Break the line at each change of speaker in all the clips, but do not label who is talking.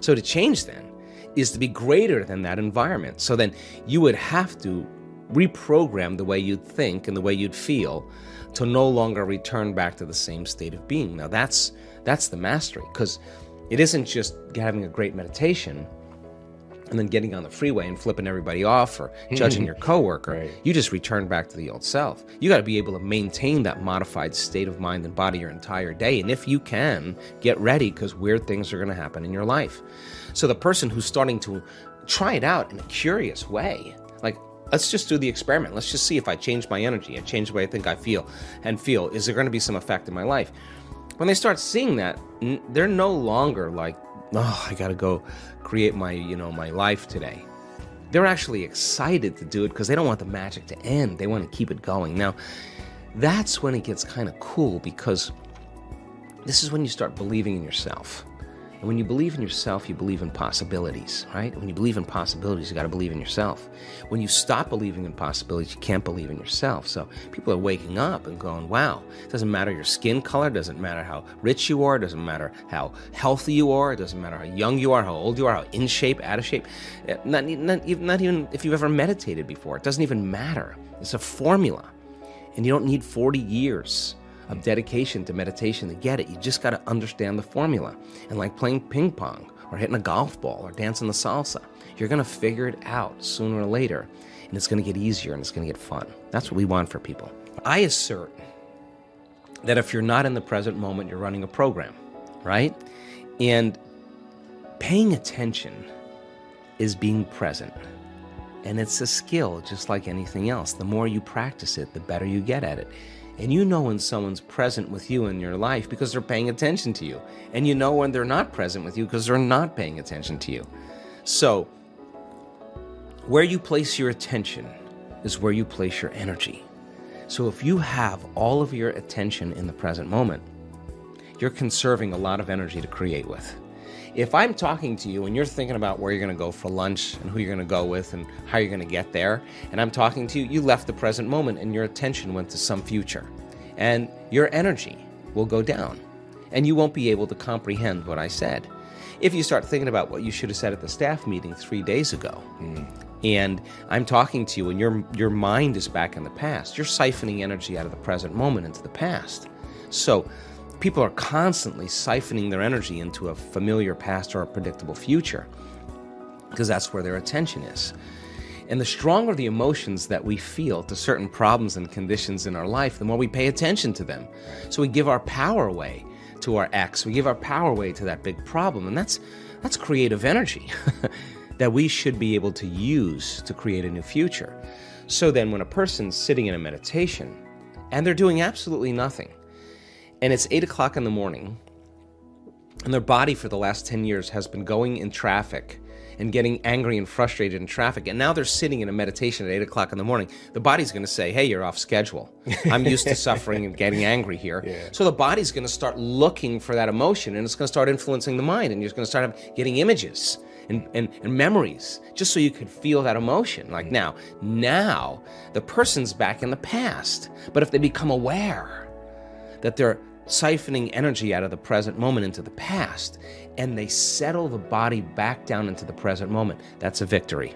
So to change then is to be greater than that environment. So then you would have to reprogram the way you'd think and the way you'd feel to no longer return back to the same state of being. Now that's the mastery, because it isn't just having a great meditation and then getting on the freeway and flipping everybody off or judging your coworker.
Right.
You just return back to the old self. You got to be able to maintain that modified state of mind and body your entire day. And if you can, get ready, because weird things are going to happen in your life. So the person who's starting to try it out in a curious way, like, let's just do the experiment. Let's just see if I change my energy, I change the way I think I feel, is there going to be some effect in my life? When they start seeing that, they're no longer like, oh, I got to go create my, my life today. They're actually excited to do it because they don't want the magic to end. They want to keep it going. Now, that's when it gets kind of cool, because this is when you start believing in yourself. And when you believe in yourself, you believe in possibilities, right? When you believe in possibilities, you got to believe in yourself. When you stop believing in possibilities, you can't believe in yourself. So people are waking up and going, wow, it doesn't matter your skin color, it doesn't matter how rich you are, it doesn't matter how healthy you are, it doesn't matter how young you are, how old you are, how in shape, out of shape. Not even if you've ever meditated before. It doesn't even matter. It's a formula. And you don't need 40 years of dedication to meditation to get it. You just got to understand the formula. And like playing ping pong or hitting a golf ball or dancing the salsa, you're going to figure it out sooner or later, and it's going to get easier and it's going to get fun. That's what we want for people. I assert that if you're not in the present moment, you're running a program, right? And paying attention is being present. And it's a skill just like anything else. The more you practice it, the better you get at it. And you know when someone's present with you in your life because they're paying attention to you. And you know when they're not present with you because they're not paying attention to you. So, where you place your attention is where you place your energy. So if you have all of your attention in the present moment, you're conserving a lot of energy to create with. If I'm talking to you and you're thinking about where you're going to go for lunch and who you're going to go with and how you're going to get there, and I'm talking to you, you left the present moment and your attention went to some future. And your energy will go down and you won't be able to comprehend what I said. If you start thinking about what you should have said at the staff meeting 3 days ago, and I'm talking to you and your mind is back in the past, you're siphoning energy out of the present moment into the past. So people are constantly siphoning their energy into a familiar past or a predictable future because that's where their attention is. And the stronger the emotions that we feel to certain problems and conditions in our life, the more we pay attention to them. So we give our power away to our ex. We give our power away to that big problem. And that's creative energy that we should be able to use to create a new future. So then when a person's sitting in a meditation and they're doing absolutely nothing, and it's 8 o'clock in the morning, and their body for the last 10 years has been going in traffic and getting angry and frustrated in traffic, and now they're sitting in a meditation at 8 o'clock in the morning, the body's going to say, hey, you're off schedule. I'm used to suffering and getting angry here. Yeah. So the body's going to start looking for that emotion, and it's going to start influencing the mind, and you're going to start getting images and memories just so you could feel that emotion. Like now the person's back in the past, but if they become aware that they're siphoning energy out of the present moment into the past, and they settle the body back down into the present moment, that's a victory.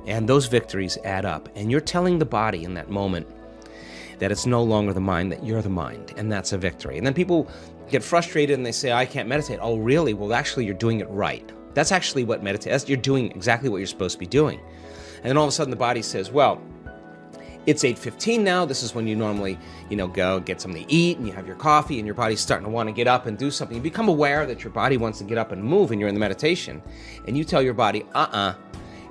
And those victories add up. And you're telling the body in that moment that it's no longer the mind, that you're the mind, and that's a victory. And then people get frustrated and they say, I can't meditate. Oh, really? Well, actually, you're doing it right. That's actually what meditation, you're doing exactly what you're supposed to be doing. And then all of a sudden the body says, well, it's 8:15 now. This is when you normally, go get something to eat and you have your coffee and your body's starting to want to get up and do something. You become aware that your body wants to get up and move and you're in the meditation. And you tell your body,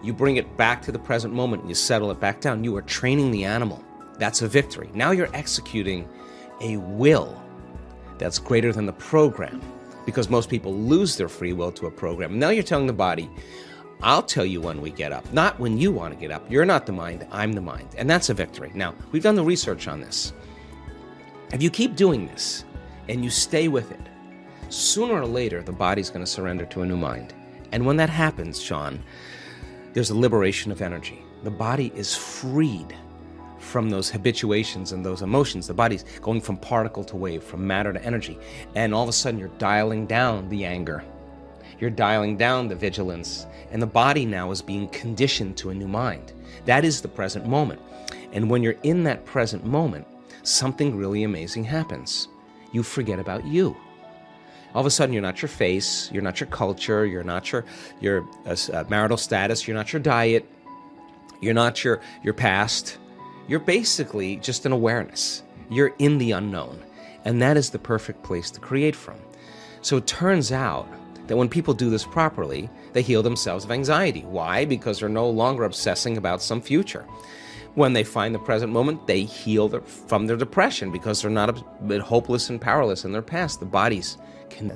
You bring it back to the present moment and you settle it back down. You are training the animal. That's a victory. Now you're executing a will that's greater than the program, because most people lose their free will to a program. Now you're telling the body, I'll tell you when we get up, not when you want to get up. You're not the mind, I'm the mind. And that's a victory. Now, we've done the research on this. If you keep doing this and you stay with it, sooner or later, the body's going to surrender to a new mind. And when that happens, Sean, there's a liberation of energy. The body is freed from those habituations and those emotions. The body's going from particle to wave, from matter to energy. And all of a sudden, you're dialing down the anger. You're dialing down the vigilance, and the body now is being conditioned to a new mind. That is the present moment. And when you're in that present moment, something really amazing happens. You forget about you. All of a sudden, you're not your face, you're not your culture, you're not your marital status, you're not your diet, you're not your past. You're basically just an awareness. You're in the unknown. And that is the perfect place to create from. So it turns out that when people do this properly, they heal themselves of anxiety. Why? Because they're no longer obsessing about some future. When they find the present moment, they heal from their depression because they're not a bit hopeless and powerless in their past. The bodies can